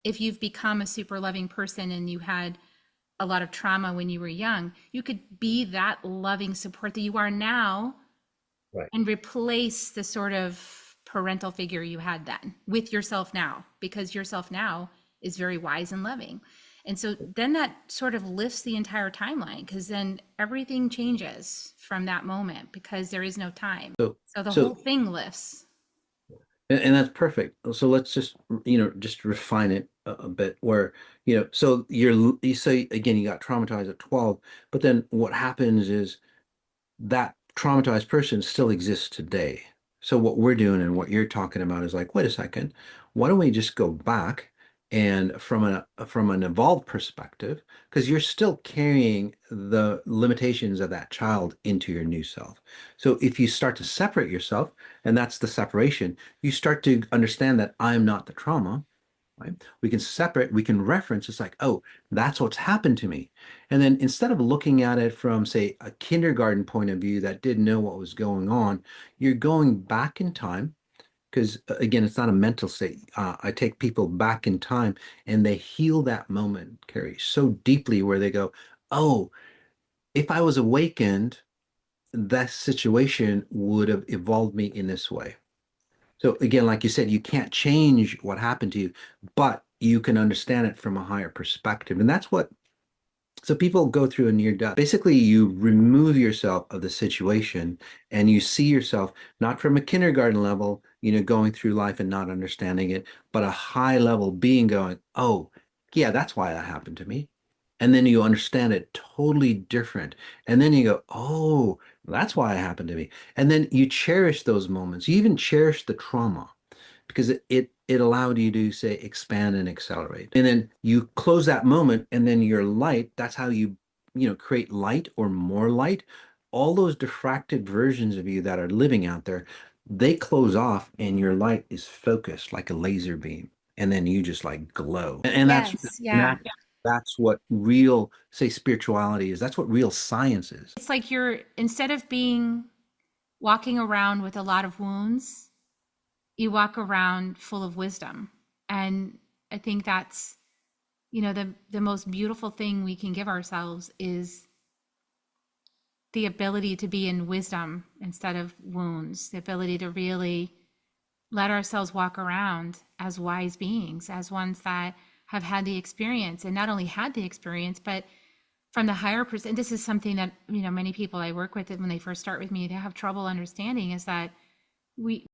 if you've become a super loving person and you had a lot of trauma when you were young, you could be that loving support that you are now Right. and replace the sort of parental figure you had then with yourself now, because yourself now is very wise and loving. And so then that sort of lifts the entire timeline, because then everything changes from that moment because there is no time. So, So the whole so, thing lifts. and that's perfect. So let's just, just refine it a bit where, so you say again, you got traumatized at 12, but then what happens is that traumatized person still exists today. So what we're doing and what you're talking about is like, wait a second, why don't we just go back and from an evolved perspective, because you're still carrying the limitations of that child into your new self. So if you start to separate yourself, and that's the separation, you start to understand that I'm not the trauma, right? We can separate, we can reference, it's like, oh, that's what's happened to me. And then instead of looking at it from, say, a kindergarten point of view that didn't know what was going on, you're going back in time. Because again, it's not a mental state. I take people back in time and they heal that moment, Carrie, so deeply where they go, oh, if I was awakened, that situation would have evolved me in this way. So again, like you said, you can't change what happened to you, but you can understand it from a higher perspective. And that's what, so people go through a near death. Basically, you remove yourself of the situation and you see yourself not from a kindergarten level, going through life and not understanding it, but a high level being going, oh, yeah, that's why that happened to me. And then you understand it totally different. And then you go, oh, that's why it happened to me. And then you cherish those moments. You even cherish the trauma because it allowed you to say expand and accelerate. And then you close that moment and then your light, that's how you create light or more light. All those diffracted versions of you that are living out there, they close off and your light is focused like a laser beam. And then you just like glow. And that's Yes, and yeah. that, that's what real, say, spirituality is. That's what real science is. It's like you're, instead of being walking around with a lot of wounds, you walk around full of wisdom. And I think that's, the most beautiful thing we can give ourselves is the ability to be in wisdom instead of wounds, the ability to really let ourselves walk around as wise beings, as ones that have had the experience, and not only had the experience, but from the higher percent. This is something that, many people I work with, when they first start with me, they have trouble understanding, is that we